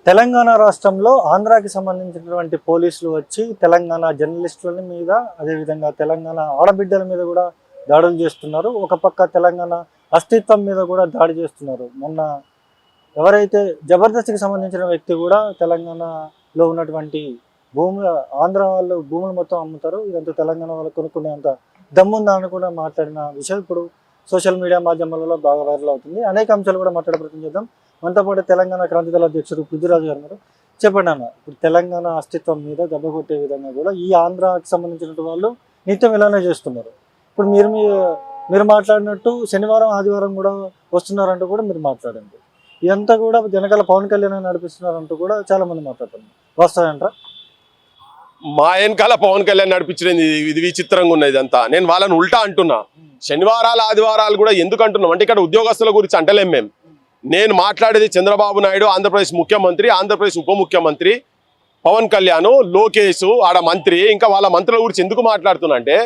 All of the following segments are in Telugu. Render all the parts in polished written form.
తెలంగాణ రాష్ట్రంలో ఆంధ్రాకి సంబంధించినటువంటి పోలీసులు వచ్చి తెలంగాణ జర్నలిస్టుల మీద అదేవిధంగా తెలంగాణ ఆడబిడ్డల మీద కూడా దాడులు చేస్తున్నారు. ఒక పక్క తెలంగాణ అస్తిత్వం మీద కూడా దాడి చేస్తున్నారు. మొన్న ఎవరైతే జబర్దస్త్కి సంబంధించిన వ్యక్తి కూడా తెలంగాణలో ఉన్నటువంటి భూముల ఆంధ్ర వాళ్ళు భూములు మొత్తం అమ్ముతారు, ఇదంతా తెలంగాణ వాళ్ళు కొనుక్కునేంత దమ్ముందా అని కూడా మాట్లాడిన విషయం ఇప్పుడు సోషల్ మీడియా మాధ్యమాలలో బాగా వైరల్ అవుతుంది. అనేక అంశాలు కూడా మాట్లాడే ప్రయత్నం చేద్దాం. మనతో పాటు తెలంగాణ క్రాంతిదళ అధ్యక్షుడు పృథ్వీరాజు గారు ఉన్నారు. చెప్పండి అన్న, ఇప్పుడు తెలంగాణ అస్తిత్వం మీద దెబ్బ కొట్టే విధంగా కూడా ఈ ఆంధ్రాకి సంబంధించిన వాళ్ళు నిత్యం ఇలానే చేస్తున్నారు. ఇప్పుడు మీరు మాట్లాడినట్టు శనివారం ఆదివారం కూడా వస్తున్నారంటూ కూడా మీరు మాట్లాడండి. ఇదంతా కూడా వెనకాల పవన్ కళ్యాణ్ నడిపిస్తున్నారంటూ కూడా చాలా మంది మాట్లాడుతున్నారు. వస్తాయంటారా? మా వెనకాల పవన్ కళ్యాణ్ నడిపించింది ఇది విచిత్రంగా ఉన్నది. ఇదంతా నేను వాళ్ళని ఉల్టా అంటున్నా. శనివారాలు ఆదివారాలు కూడా ఎందుకు అంటున్నాం అంటే ఇక్కడ ఉద్యోగస్తుల గురించి అంటలేం మేము. నేను మాట్లాడేది చంద్రబాబు నాయుడు, ఆంధ్రప్రదేశ్ ముఖ్యమంత్రి, ఆంధ్రప్రదేశ్ ఉప ముఖ్యమంత్రి పవన్ కళ్యాణ్, లోకేష్ ఆడ మంత్రి, ఇంకా వాళ్ళ మంత్రుల గురించి ఎందుకు మాట్లాడుతున్నా అంటే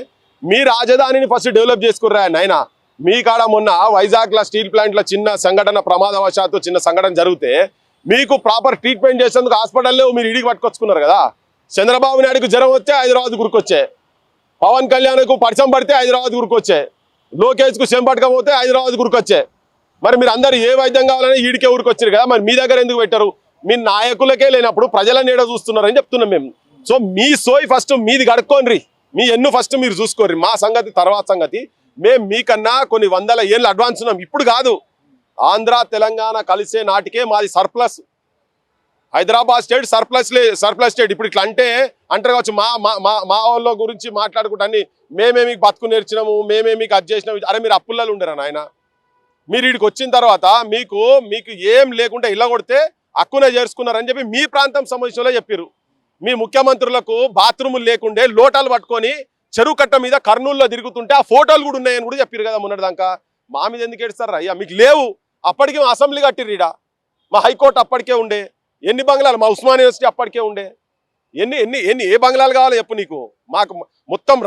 మీ రాజధానిని ఫస్ట్ డెవలప్ చేసుకుర్రా నాయన. మీ కాడ మొన్న వైజాగ్లో స్టీల్ ప్లాంట్లో చిన్న సంఘటన, ప్రమాదవశాత్తు చిన్న సంఘటన జరిగితే మీకు ప్రాపర్ ట్రీట్మెంట్ చేసేందుకు హాస్పిటల్లో మీరు ఇడికి పట్టుకొచ్చుకున్నారు కదా. చంద్రబాబు నాయుడుకు జ్వరం వస్తే హైదరాబాద్ గురికొచ్చే, పవన్ కళ్యాణ్కు పరిచయం పడితే హైదరాబాద్ గురికొచ్చే, లోకేష్కు చెంపట్టుకపోతే హైదరాబాద్ గురికొచ్చే. మరి మీరు అందరు ఏ వైద్యం కావాలని ఈడికే ఊరికొచ్చారు కదా, మరి మీ దగ్గర ఎందుకు పెట్టారు? మీ నాయకులకే లేనప్పుడు ప్రజల నీడ చూస్తున్నారని చెప్తున్నాం మేము. సో మీ సోయి ఫస్ట్ మీది కడుక్కోండి, మీ ఎన్ను ఫస్ట్ మీరు చూసుకోర్రి, మా సంగతి తర్వాత సంగతి. మేము మీకన్నా కొన్ని వందల ఏళ్ళు అడ్వాన్స్ ఉన్నాం. ఇప్పుడు కాదు, ఆంధ్ర తెలంగాణ కలిసే నాటికే మాది surplus. Hyderabad state surplus state. ఇప్పుడు ఇట్లా అంటారు కావచ్చు, మా వాళ్ళ గురించి మాట్లాడుకుంటా అన్ని మేమే మీకు బతుకు నేర్చినాము, మేమే మీకు అది చేసినాము. అరే మీరు అప్పులలో ఉండరా నాయన? మీరు వీడికి వచ్చిన తర్వాత మీకు ఏం లేకుండా ఇలా కొడితే హక్కునే చేర్చుకున్నారని చెప్పి మీ ప్రాంతం సంబంధించిన చెప్పారు. మీ ముఖ్యమంత్రులకు బాత్రూములు లేకుండే లోటాలు పట్టుకొని చెరువు కట్ట మీద కర్నూలులో తిరుగుతుంటే ఆ ఫోటోలు కూడా ఉన్నాయని కూడా చెప్పారు కదా మొన్నటిదాకా. మా మీద ఎందుకు ఏడుస్తారు అయ్యా? మీకు లేవు. అప్పటికే అసెంబ్లీ కట్టిర్రీడా, మా హైకోర్టు అప్పటికే ఉండే, ఎన్ని బంగ్లాలు, మా ఉస్మాన్ యూనివర్సిటీ అప్పటికే ఉండే, ఎన్ని ఏ బంగ్లాలు కావాలో చెప్పు నీకు. మాకు మొత్తం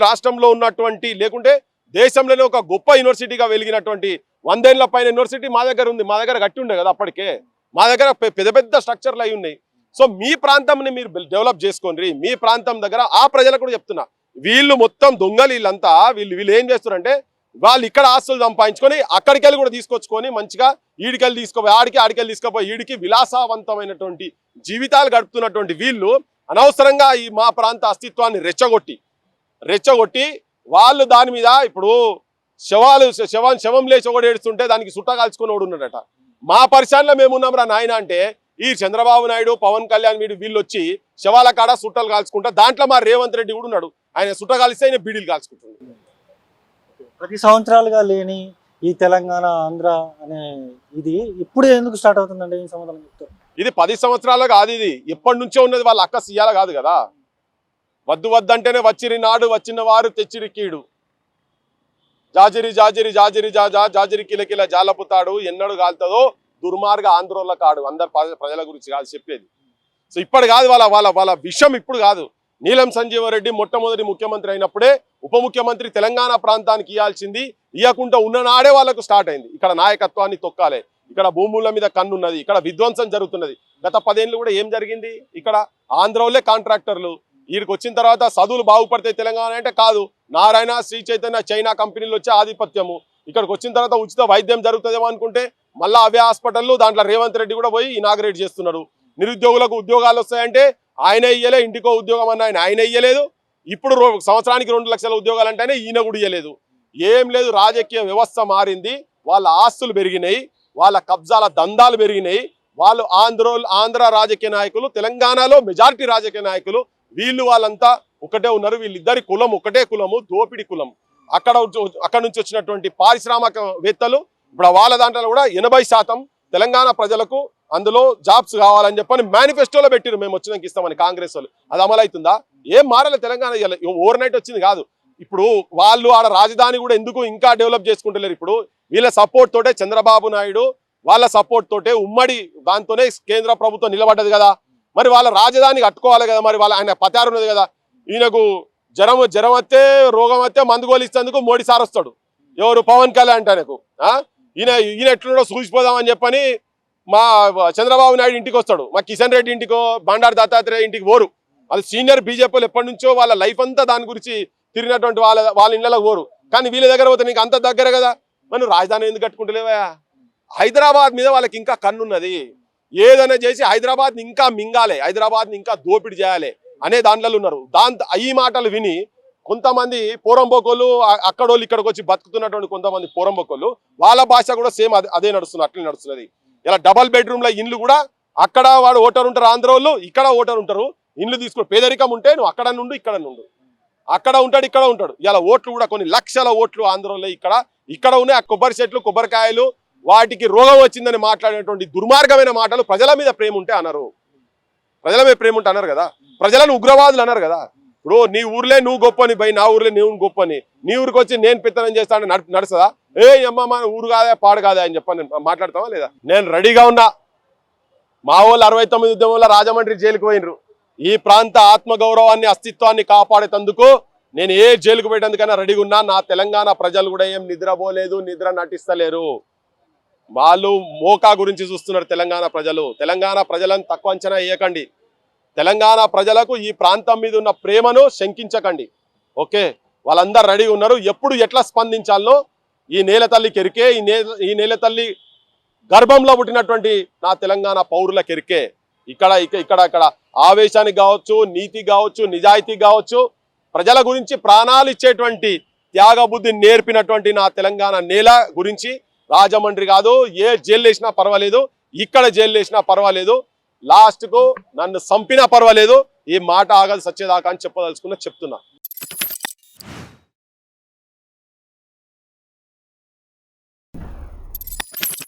రాష్ట్రంలో ఉన్నటువంటి లేకుంటే దేశంలోనే ఒక గొప్ప యూనివర్సిటీగా వెలిగినటువంటి 100 ఏళ్ల పైన యూనివర్సిటీ మా దగ్గర ఉంది. మా దగ్గర కట్టి ఉండే కదా అప్పటికే. మా దగ్గర పెద్ద పెద్ద స్ట్రక్చర్లు అయి ఉన్నాయి. సో మీ ప్రాంతంని మీరు డెవలప్ చేసుకోండి. మీ ప్రాంతం దగ్గర ఆ ప్రజలకు కూడా చెప్తున్నా, వీళ్ళు మొత్తం దొంగలు. వీళ్ళంతా వీళ్ళు ఏం చేస్తున్నారంటే వాళ్ళు ఇక్కడ ఆస్తులు సంపాదించుకొని అక్కడికి వెళ్ళి కూడా తీసుకొచ్చుకొని మంచిగా ఈడికెళ్ళి తీసుకుపోయి ఆడికెళ్ళి తీసుకుపోయి ఈడికి విలాసవంతమైనటువంటి జీవితాలు గడుపుతున్నటువంటి వీళ్ళు అనవసరంగా ఈ మా ప్రాంత అస్తిత్వాన్ని రెచ్చగొట్టి వాళ్ళు దాని మీద ఇప్పుడు శవం లేచి ఒకటి ఏడుస్తుంటే దానికి సుట్ట కాల్చుకొని ఒకడు ఉన్నాడట. మా పరిశాలలో మేమున్నాం రా నాయన అంటే ఈ చంద్రబాబు నాయుడు, పవన్ కళ్యాణ్ వీళ్ళు వచ్చి శవాల కాడ సుట్టలు కాల్చుకుంటా. దాంట్లో మా రేవంత్ రెడ్డి కూడా ఉన్నాడు. ఆయన సుట్ట కాల్స్తే ఆయన బీడీలు కాల్చుకుంటున్నాడు. 10 సంవత్సరాలుగా లేని ఈ తెలంగాణ ఆంధ్ర అనే ఇది ఇప్పుడు ఎందుకు స్టార్ట్ అవుతుందండి? ఈ సమాధానం చెప్తారు. ఇది 10 సంవత్సరాలు కాదు, ఇది ఎప్పటి నుంచో ఉన్నది. వాళ్ళ అక్క సీయాల కాదు కదా. వద్దంటేనే వచ్చిరి నాడు, వచ్చిన వారు తెచ్చిరి కీడు, జాజిరి కిలకిల జాలపుతాడు, ఎన్నడు కాలుతుందో దుర్మార్గ ఆంధ్రోళ్ళ కాడు. అందరు ప్రజల గురించి కాదు చెప్పేది. సో ఇప్పుడు కాదు, వాళ్ళ విషయం ఇప్పుడు కాదు. నీలం సంజీవరెడ్డి మొట్టమొదటి ముఖ్యమంత్రి అయినప్పుడే ఉప ముఖ్యమంత్రి తెలంగాణ ప్రాంతానికి ఇవ్వాల్సింది ఇవ్వకుండా ఉన్ననాడే వాళ్ళకు స్టార్ట్ అయింది. ఇక్కడ నాయకత్వాన్ని తొక్కాలి, ఇక్కడ భూముల మీద కన్నున్నది, ఇక్కడ విధ్వంసం జరుగుతున్నది. గత 10 ఏళ్ళు కూడా ఏం జరిగింది? ఇక్కడ ఆంధ్రలో కాంట్రాక్టర్లు వీడికి వచ్చిన తర్వాత చదువులు బాగుపడతాయి తెలంగాణ అంటే కాదు. నారాయణ, శ్రీ చైతన్య, చైనా కంపెనీలు వచ్చే ఆధిపత్యము. ఇక్కడికి వచ్చిన తర్వాత ఉచిత వైద్యం జరుగుతుందేమో అనుకుంటే మళ్ళీ అవే హాస్పిటల్లో దాంట్లో రేవంత్ రెడ్డి కూడా పోయి ఇనాగ్రేట్ చేస్తున్నారు. నిరుద్యోగులకు ఉద్యోగాలు వస్తాయంటే ఆయన ఇయ్యలే, ఇంటికో ఉద్యోగం అన్న ఆయన ఇయ్యలేదు. ఇప్పుడు సంవత్సరానికి 2 లక్షల ఉద్యోగాలు అంటేనే ఈయన కూడా ఇయ్యలేదు. ఏం లేదు, రాజకీయ వ్యవస్థ మారింది. వాళ్ళ ఆస్తులు పెరిగినాయి, వాళ్ళ కబ్జాల దందాలు పెరిగినాయి. వాళ్ళు ఆంధ్ర రాజకీయ నాయకులు, తెలంగాణలో మెజారిటీ రాజకీయ నాయకులు వాళ్ళంతా ఒకటే ఉన్నారు. వీళ్ళిద్దరి కులం ఒకటే కులము, దోపిడి కులం. అక్కడ నుంచి వచ్చినటువంటి పారిశ్రామికవేత్తలు ఇప్పుడు వాళ్ళ దాంట్లో కూడా 80% తెలంగాణ ప్రజలకు అందులో జాబ్స్ కావాలని చెప్పని మేనిఫెస్టోలో పెట్టిరు. మేము వచ్చినాక ఇస్తామని కాంగ్రెస్ వాళ్ళు. అది అమలవుతుందా? ఏం మారాలి తెలంగాణ? ఓవర్ నైట్ వచ్చింది కాదు. ఇప్పుడు వాళ్ళు ఆడ రాజధాని కూడా ఎందుకు ఇంకా డెవలప్ చేసుకుంటలేరు? ఇప్పుడు వీళ్ళ సపోర్ట్ తోటే చంద్రబాబు నాయుడు వాళ్ళ సపోర్ట్ తోటే ఉమ్మడి దాంతోనే కేంద్ర ప్రభుత్వం నిలబడ్డది కదా. మరి వాళ్ళ రాజధాని కట్టుకోవాలి కదా. మరి ఆయన పతారు ఉన్నది కదా. ఈయనకు జ్వరం వస్తే రోగం వస్తే మందుగోలు ఇచ్చేందుకు మోడీ సార్ వస్తాడు. ఎవరు? పవన్ కళ్యాణ్ అంటే ఆయనకు ఈయన ఎట్లున్నాడో చూసిపోదామని చెప్పని మా చంద్రబాబు నాయుడు ఇంటికి వస్తాడు, మా కిషన్ రెడ్డి ఇంటికో బండారు దత్తాత్రేయ ఇంటికి పోరు. వాళ్ళు సీనియర్ బీజేపీలు ఎప్పటి నుంచో వాళ్ళ లైఫ్ అంతా దాని గురించి తిరిగినటువంటి వాళ్ళ ఇళ్ళలో పోరు. కానీ వీళ్ళ దగ్గర పోతే నీకు అంత దగ్గర కదా, మనం రాజధాని ఎందుకు కట్టుకుంటలేవా? హైదరాబాద్ మీద వాళ్ళకి ఇంకా కన్నున్నది. ఏదైనా చేసి హైదరాబాద్ని ఇంకా మింగాలి, హైదరాబాద్ని ఇంకా దోపిడీ చేయాలి అనే దాంట్లో ఉన్నారు. ఈ మాటలు విని కొంతమంది పోరంబోకోళ్ళు, అక్కడోళ్ళు ఇక్కడికి వచ్చి బతుకుతున్నటువంటి కొంతమంది పోరంబోకోళ్ళు, వాళ్ళ భాష కూడా సేమ్ అదే నడుస్తుంది, అట్లే నడుస్తున్నది. ఇలా డబల్ బెడ్రూమ్ల ఇండ్లు కూడా అక్కడ వాడు ఓటర్ ఉంటారు, ఆంధ్ర వాళ్ళు ఇక్కడ ఓటర్ ఉంటారు. ఇండ్లు తీసుకుని పేదరికం ఉంటే నువ్వు అక్కడ నుండు ఇక్కడ నుండు, అక్కడ ఉంటాడు ఇక్కడ ఉంటాడు. ఇలా ఓట్లు కూడా కొన్ని లక్షల ఓట్లు ఆంధ్రలో ఇక్కడ ఉన్నాయి. ఆ కొబ్బరి చెట్లు, కొబ్బరికాయలు, వాటికి రోగం వచ్చిందని మాట్లాడేటువంటి దుర్మార్గమైన మాటలు ప్రజల మీద ప్రేమ ఉంటే అన్నారు. ప్రజల మీద ప్రేమ ఉంటే అన్నారు కదా, ప్రజలను ఉగ్రవాదులు అన్నారు కదా. ఇప్పుడు నీ ఊర్లే నువ్వు గొప్పని భయ్, నా ఊర్లే నువ్వు గొప్పని, నీ ఊరికి వచ్చి నేను పెత్తనం చేస్తాను నడుస్తుందా? అమ్మ మన ఊరు కాదా పాడు కాదా అని చెప్పని మాట్లాడతావా లేదా? నేను రెడీగా ఉన్నా. మా వాళ్ళు 69 ఉద్యమంలో రాజమండ్రి జైలుకు పోయినరు. ఈ ప్రాంత ఆత్మగౌరవాన్ని, అస్తిత్వాన్ని కాపాడేందుకు నేను ఏ జైలుకు పెట్టేందుకైనా రెడీగా ఉన్నా. నా తెలంగాణ ప్రజలు కూడా ఏం నిద్రపోలేదు, నిద్ర నటిస్తలేరు. వాళ్ళు మోకా గురించి చూస్తున్నారు తెలంగాణ ప్రజలు. తెలంగాణ ప్రజలను తక్కువ అంచనా వేయకండి. తెలంగాణ ప్రజలకు ఈ ప్రాంతం మీద ఉన్న ప్రేమను శంకించకండి. ఓకే, వాళ్ళందరూ రెడీ ఉన్నారు. ఎప్పుడు ఎట్లా స్పందించాలో ఈ నేల తల్లి కెరికే, ఈ నేల తల్లి గర్భంలో పుట్టినటువంటి నా తెలంగాణ పౌరుల కెరికే. ఇక్కడ ఆవేశానికి కావచ్చు, నీతి కావచ్చు, నిజాయితీ కావచ్చు, ప్రజల గురించి ప్రాణాలు ఇచ్చేటువంటి త్యాగ బుద్ధి నేర్పినటువంటి నా తెలంగాణ నేల గురించి రాజమండ్రి కాదు, ఏ జైలు వేసినా పర్వాలేదు, ఇక్కడ జైలు వేసినా పర్వాలేదు, లాస్ట్కు నన్ను చంపినా పర్వాలేదు, ఈ మాట ఆగదు సచ్చేదాకా అని చెప్తున్నా.